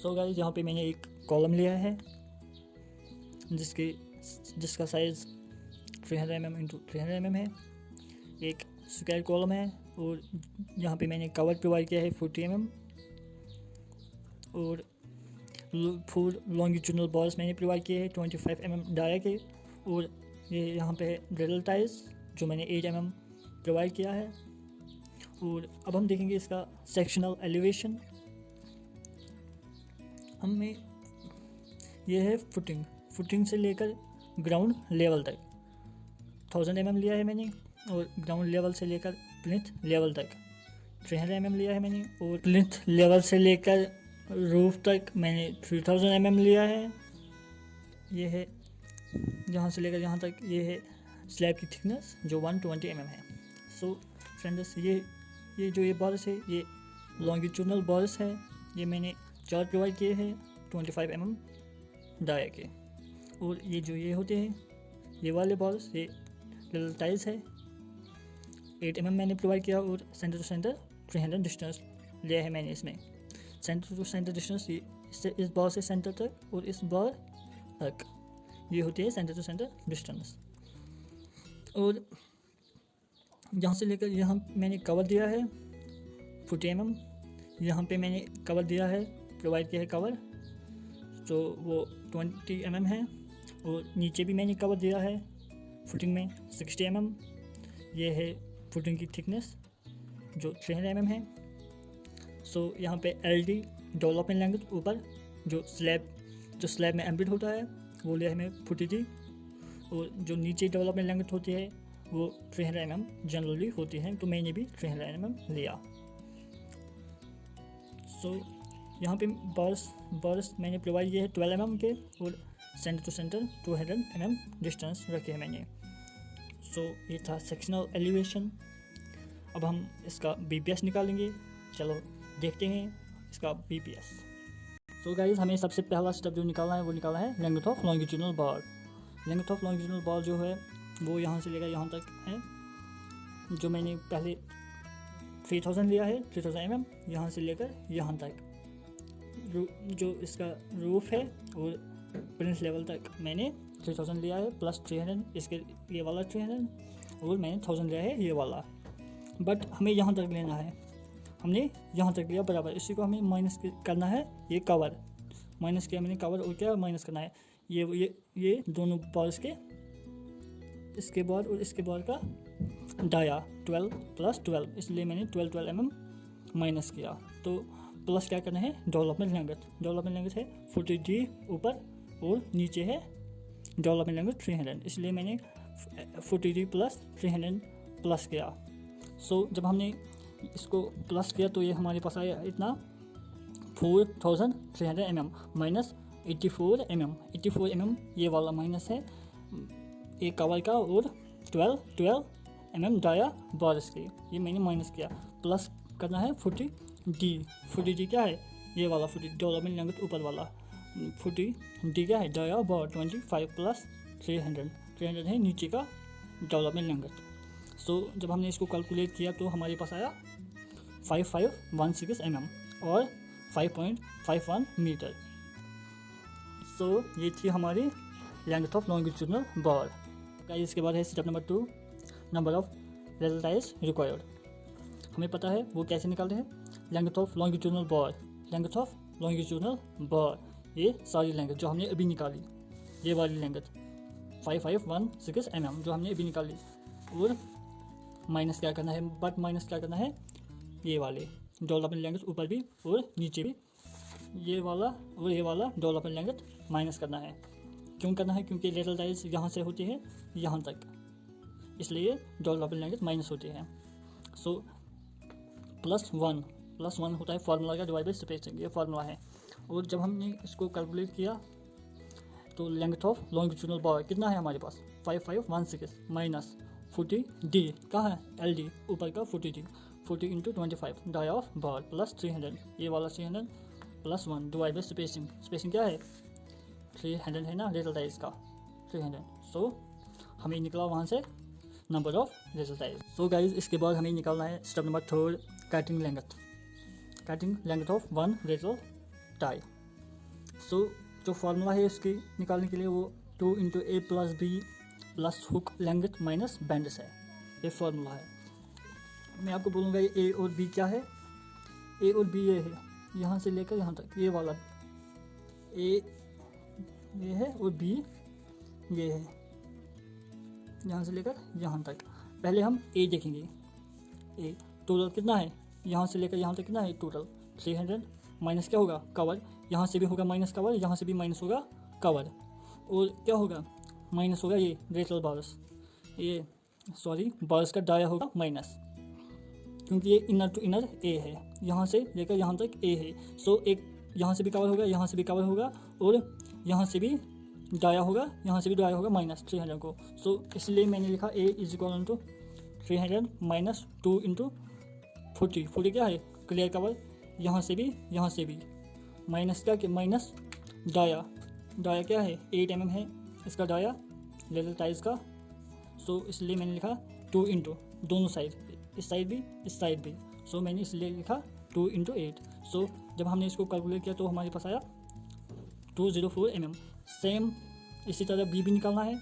So guys यहाँ पे मैंने एक कॉलम लिया है जिसका साइज़ 300 mm इंटू 300 mm है। एक स्क्वायर कॉलम है और यहाँ पे मैंने कवर प्रोवाइड किया है 40 mm और 4 लॉन्गिट्यूडनल बॉल्स मैंने प्रोवाइड किए हैं 25 mm डाया के। और ये यहाँ पे है ड्रिल टाइल्स जो मैंने 8 mm प्रोवाइड किया है। और अब हम देखेंगे इसका सेक्शनल एलिवेशन। हमें ये है फुटिंग से लेकर ग्राउंड लेवल तक 1000 mm लिया है मैंने, और ग्राउंड लेवल से लेकर प्लिंथ लेवल तक 300 mm लिया है मैंने, और प्लिंथ लेवल से लेकर रूफ तक मैंने 3000 mm लिया है। ये है यहाँ से लेकर यहाँ तक, ये है स्लैब की थिकनेस जो 120 mm है। सो फ्रेंड्स ये जो ये बॉल्स है ये लॉन्गिट्यूडनल बॉल्स है। ये मैंने 4 प्रोवाइड किए हैं 25 mm डाया के। और ये जो ये होते हैं ये वाले बॉल्स ये लिटिल टाइल्स है 8 mm मैंने प्रोवाइड किया, और सेंटर टू सेंटर 300 डिस्टेंस लिया है मैंने इसमें। सेंटर टू सेंटर डिस्टेंस इस बॉल से सेंटर तक और इस बॉल तक ये होती है सेंटर टू सेंटर डिस्टेंस। और यहाँ से लेकर यहाँ मैंने कवर दिया है 40 mm। यहाँ पे मैंने कवर दिया है, प्रोवाइड किया है कवर तो वो 20 mm है। और नीचे भी मैंने कवर दिया है फुटिंग में 60 mm। ये है फुटिंग की थिकनेस जो 300 mm है। सो यहाँ पे LD डेवलपमेंट लैंग्वेज ऊपर जो स्लैब में एम्बेड होता है वो लिया है मैं 40G। और जो नीचे डेवलपमेंट लैंग्वेज होती है वो 300 mm जनरली होती है, तो मैंने भी 300 mm लिया। सो यहाँ पे बॉल्स मैंने प्रोवाइड किए हैं 12 mm के, और centre to centre 200 mm distance रखे हैं मैंने। सो ये था सेक्शनल एलिवेशन। अब हम इसका BPS निकालेंगे। चलो देखते हैं इसका BPS। सो गाइस हमें सबसे पहला स्टेप जो निकालना है वो निकालना है length of longitudinal ball. Length of longitudinal ball जो है वो यहाँ से लेकर यहाँ तक है, जो मैंने पहले 3000 लिया है 3000 mm यहाँ से लेकर यहाँ तक। जो इसका रूफ है और प्रिंस लेवल तक मैंने 3000 लिया है प्लस 300 इसके ये वाला 300, और मैंने 1000 लिया है ये वाला। बट हमें यहाँ तक लेना है, हमने यहाँ तक लिया बराबर। इसी को हमें माइनस करना है, ये कवर माइनस किया मैंने कवर, और क्या माइनस करना है ये दोनों बॉल्स के इसके बॉल और इसके बॉल का डाया 12 प्लस 12, इसलिए मैंने 12 mm माइनस किया। तो प्लस क्या करना है डेवलपमेंट लैंग्वेज है 40G ऊपर, और नीचे है डेवलपमेंट लैंग्वेज 300, इसलिए मैंने 40G प्लस 300 प्लस किया। सो जब हमने इसको प्लस किया तो ये हमारे पास आया इतना 4300 mm माइनस 84 mm ये वाला माइनस है एक कवर का, और 12 mm डाया बॉल्स के, ये मैंने माइनस किया। प्लस करना है 40D क्या है ये वाला 40 डेवलपमेंट लैंग्वेज ऊपर वाला 40D क्या है डाया बॉल 25 प्लस 300 है नीचे का डेवलपमेंट लैंग्वेज। सो जब हमने इसको कैलकुलेट किया तो हमारे पास आया 5516 mm और 5.51 मीटर। सो ये थी हमारी लेंथ ऑफ लॉन्गिट्यूडनल बॉल। इसके बाद है step number 2, number of little tiles required. हमें पता है वो कैसे निकालते हैं लेंथ ऑफ लॉन्गिट्यूडनल बॉल। ये सारी लेंथ जो हमने अभी निकाली, ये वाली लेंथ 5516 mm जो हमने अभी निकाली, और माइनस क्या करना है ये वाले डेवलपमेंट लैंग्वेज ऊपर भी और नीचे भी, ये वाला और ये वाला डेवलपमेंट लैंग्वेज माइनस करना है। क्यों करना है? क्योंकि लिटिल टाइल्स यहाँ से होती है यहाँ तक, इसलिए डेवलपमेंट लैंग्वेज माइनस होती है। सो प्लस वन होता है फार्मूला का डिवाइड बाई स्पेसिंग, ये फार्मूला है। और जब हमने इसको कैलकुलेट किया तो लेंथ ऑफ लॉन्गिट्यूडनल बॉल कितना है हमारे पास 5516 माइनस 40D कहाँ है LD ऊपर का 40D 40 into 25 dia of ball plus 300 ये वाला 300 प्लस 1 डिवाइड बाई स्पेसिंग क्या है 300 है ना लिटिल टाइल्स का 300। सो हमें निकला वहाँ से number of little tiles. So guys इसके बाद हमें निकालना है step number 3 cutting length of one little tie. So जो फार्मूला है इसकी निकालने के लिए वो 2 × A + B + hook length minus bands है, ये फार्मूला है। मैं आपको बोलूँगा ये A और B क्या है। A और B ये है, यहाँ से लेकर यहाँ तक, ये वाला A ये है और B ये है, यहाँ से लेकर यहाँ तक। पहले हम A देखेंगे। A टोटल कितना है, यहाँ से लेकर यहाँ तक कितना है टोटल 300 माइनस क्या होगा कवर, यहाँ से भी होगा माइनस कवर, यहाँ से भी माइनस होगा कवर, और क्या होगा माइनस होगा ये रेटल बार्स, ये सॉरी बार्स का डाया होगा माइनस, क्योंकि ये इनर टू इनर A है, यहाँ से लेकर यहाँ तक A है। सो एक यहाँ से भी कवर होगा, यहाँ से भी कवर होगा, और यहाँ से भी डाया होगा, यहाँ से भी डाया होगा माइनस 300 को। सो इसलिए मैंने लिखा A = 300 माइनस 2 × 40। 40 क्या है क्लियर कवर, यहाँ से भी माइनस क्या कि माइनस डाया, डाया क्या है 8 mm है इसका डाया लेटल टाइज का। सो इसलिए मैंने लिखा 2 × दोनों साइड, इस साइड भी इस साइड भी। सो मैंने इसलिए लिखा 2 × 8। सो जब हमने इसको कैलकुलेट किया तो हमारे पास आया 204 mm। सेम इसी तरह B भी निकालना है,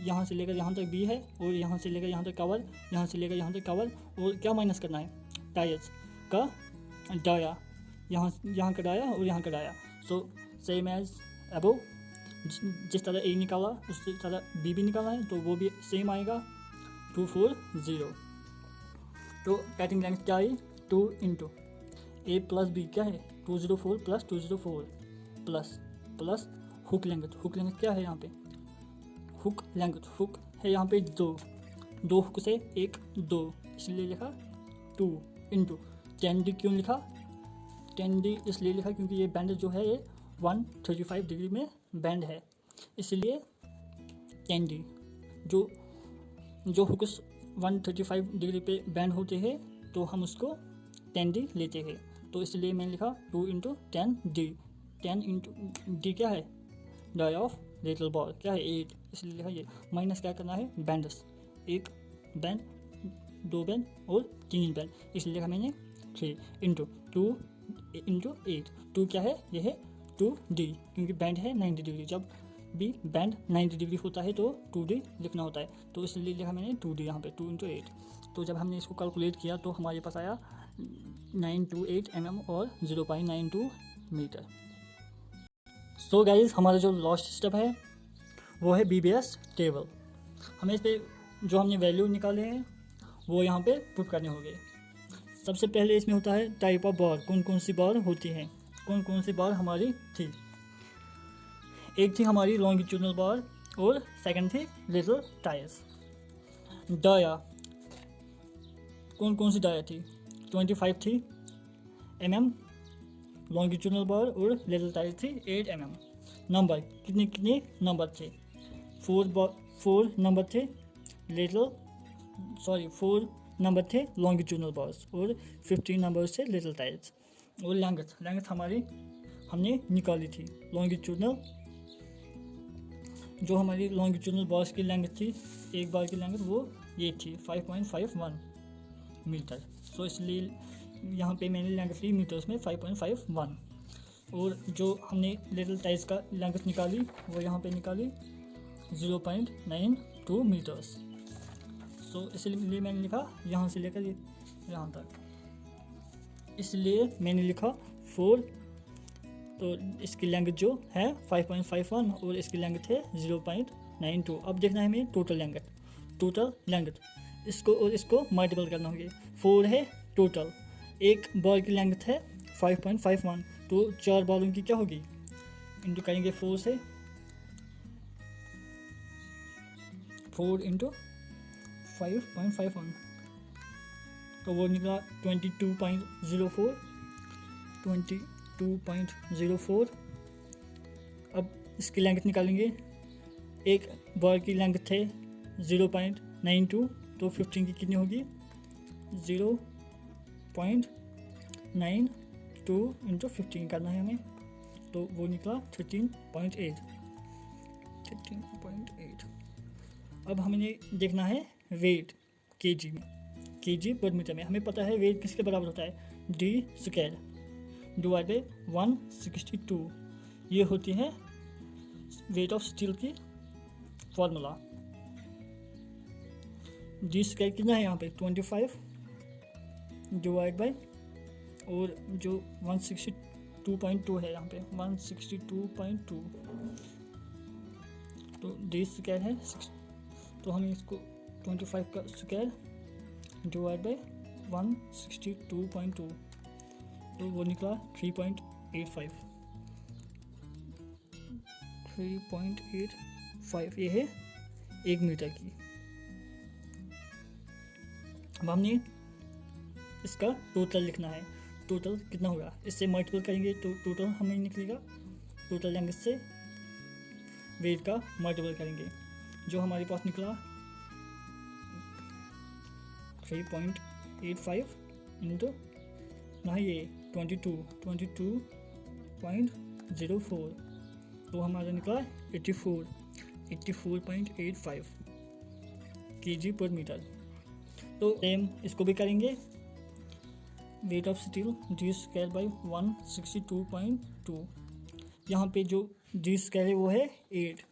यहाँ से लेकर यहाँ तक B है, और यहाँ से लेकर यहाँ तक कवर, यहाँ से लेकर यहाँ तक कवर, और क्या माइनस करना है टायर्स का डाया, यहाँ का डाया और यहाँ का dia. So same as above, जिस तरह A निकाला उसी तरह B भी निकालना है, तो वो भी सेम आएगा 240। तो कटिंग लेंथ क्या आई 2 × A + B क्या है 204 + 204 plus hook length. Hook length क्या है यहाँ पे हुक लेंथ, हुक है यहाँ पे 2 हुक से 1 2, इसलिए लिखा 2 × 10D। क्यों लिखा 10D, इसलिए लिखा क्योंकि ये बैंड जो है ये 135 डिग्री में बैंड है, इसलिए 10D। जो हुक्स 135 डिग्री पे बैंड होते हैं तो हम उसको 10D लेते हैं, तो इसलिए मैंने लिखा 2 × 10D। 10 × D क्या है डाया ऑफ लेटल बार क्या है 8, इसलिए लिखा ये। माइनस क्या करना है बैंड्स, 1 बैंड 2 बैंड और 3 बैंड, इसलिए लिखा मैंने 3 × 2 × 8। 2 क्या है ये है 2D, क्योंकि बैंड है 90 डिग्री, जब भी बैंड 90 डिग्री होता है तो 2D लिखना होता है, तो इसलिए लिखा मैंने 2D यहाँ पे 2 × 8। तो जब हमने इसको कैलकुलेट किया तो हमारे पास आया 928 mm और 0.92 मीटर। सो गाइज हमारा जो लास्ट स्टेप है वो है BBS टेबल। हमें इस पर जो हमने वैल्यू निकाले हैं वो यहाँ पे पुट करने होंगे। सबसे पहले इसमें होता है टाइप ऑफ बार, कौन कौन सी बार होती हैं, कौन कौन सी बार हमारी थी। एक थी हमारी लॉन्गिट्यूडनल बार और सेकंड थी लिटिल टायर्स। डाया कौन कौन सी डाया थी 25 थी mm लॉन्गिट्यूडनल बार और लिटिल टायर थी 8 mm। नंबर कितने नंबर थे 4 नंबर थे फोर नंबर थे लॉन्गिट्यूडनल बार्स और 15 नंबर्स थे लिटिल टायर्स। और लेंथ हमारी हमने निकाली थी लॉन्गिट्यूडनल, जो हमारी लॉन्गिट्यूडनल बार्स की लेंथ थी एक बार की लेंथ वो ये थी 5.51 मीटर। सो इसलिए यहाँ पे मैंने लेंथ ली मीटर्स में 5.51, और जो हमने लिटिल टायर्स का लेंथ निकाली वो यहाँ पे निकाली 0.92 मीटर्स। सो इसलिए मैंने लिखा यहाँ से लेकर यहाँ तक, इसलिए मैंने लिखा 4। तो इसकी लेंथ जो है 5.51 और इसकी लेंथ है 0.92। अब देखना है हमें टोटल लेंथ, इसको और इसको मल्टीपल करना होगा। 4 है टोटल, एक बार की लेंथ है 5.51, तो 4 बालों की क्या होगी इंटू करेंगे 4 से, 4 × 5.51 तो वो निकला 22.04। अब इसकी लेंथ निकालेंगे, एक बार की लेंथ थे 0.92, तो 15 की कितनी होगी 0.92 × 15 करना है हमें, तो वो निकला 13.8। अब हमें देखना है वेट केजी में, केजी पर मीटर में। हमें पता है वेट किसके बराबर होता है D² / 162। ये होती है वेट ऑफ स्टील की फॉर्मूला। डी स्क्वायर कितना है यहाँ पे 25 डिवाइड बाई, और जो 162.2 है यहाँ पे 162.2, तो डी स्क्वायर है 6, तो हम इसको 25 का स्क्वायर डिवाइड बाई 162.2, तो वो निकला 3.85। ये है 1 मीटर की। अब हमने इसका टोटल लिखना है। टोटल कितना होगा, इससे मल्टीपल करेंगे तो टोटल हमें निकलेगा। टोटल लेंगे से वेट का मल्टीपल करेंगे, जो हमारे पास निकला 3.85 इंटू ना ये 22.04, तो हमारा निकला 84.85 kg पर मीटर। तो सेम इसको भी करेंगे। Weight of steel D square by 162.2, यहाँ पे जो डी स्क्वायर है वो है 8,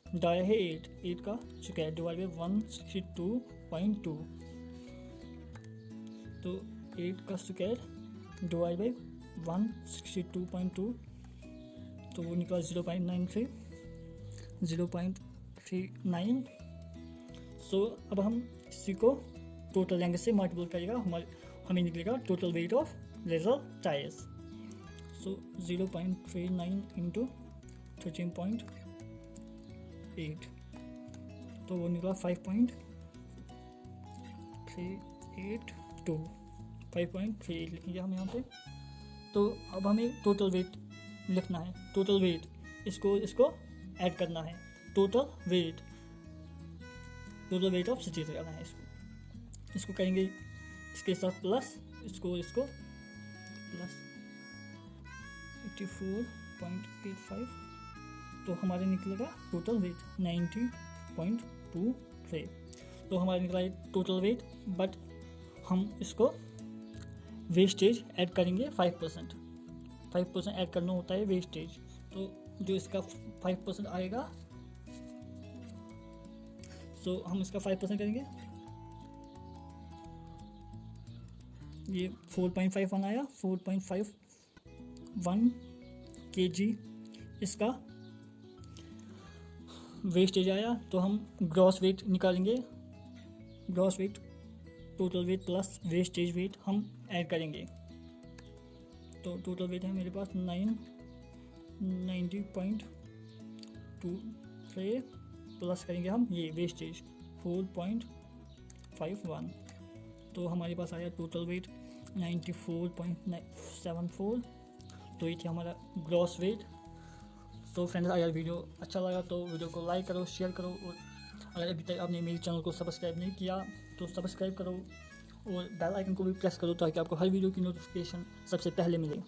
डाया है 8 का स्क्वायर डिवाइड बाई 162.2, तो 8 का स्क्वायर डिवाइड बाई 162.2, तो वो निकला 0.39। सो अब हम इसी को टोटल लेंगे से मल्टीपल करेगा, हमें निकलेगा total weight of laser tyres. So 0.39 into 13.8, तो वो निकला 5.382 लिखेंगे हम यहाँ पे। तो अब हमें टोटल वेट लिखना है। टोटल वेट इसको ऐड करना है। टोटल वेट ऑफ स्टील करना है। इसको करेंगे इसके साथ प्लस, इसको प्लस 84.85, तो हमारे निकलेगा टोटल वेट 90.23। तो हमारा निकला टोटल वेट, बट हम इसको वेस्टेज ऐड करेंगे 5%। 5% ऐड करना होता है वेस्टेज, तो जो इसका 5% आएगा, सो हम इसका 5% करेंगे। ये 4.51 आया, 4.51 kg इसका वेस्टेज आया। तो हम ग्रॉस वेट निकालेंगे। Gross weight total weight plus wastage weight हम ऐड करेंगे। तो टोटल वेट है मेरे पास 90.23 प्लस करेंगे हम ये वेस्टेज 4.51, तो हमारे पास आया टोटल वेट 94.74। तो ये थी हमारा ग्रॉस वेट। तो फ्रेंड्स, अगर वीडियो अच्छा लगा तो वीडियो को लाइक करो, शेयर करो, और अगर अभी तक आपने मेरे चैनल को सब्सक्राइब नहीं किया तो सब्सक्राइब करो और बेल आइकन को भी प्रेस करो, ताकि आपको हर वीडियो की नोटिफिकेशन सबसे पहले मिले।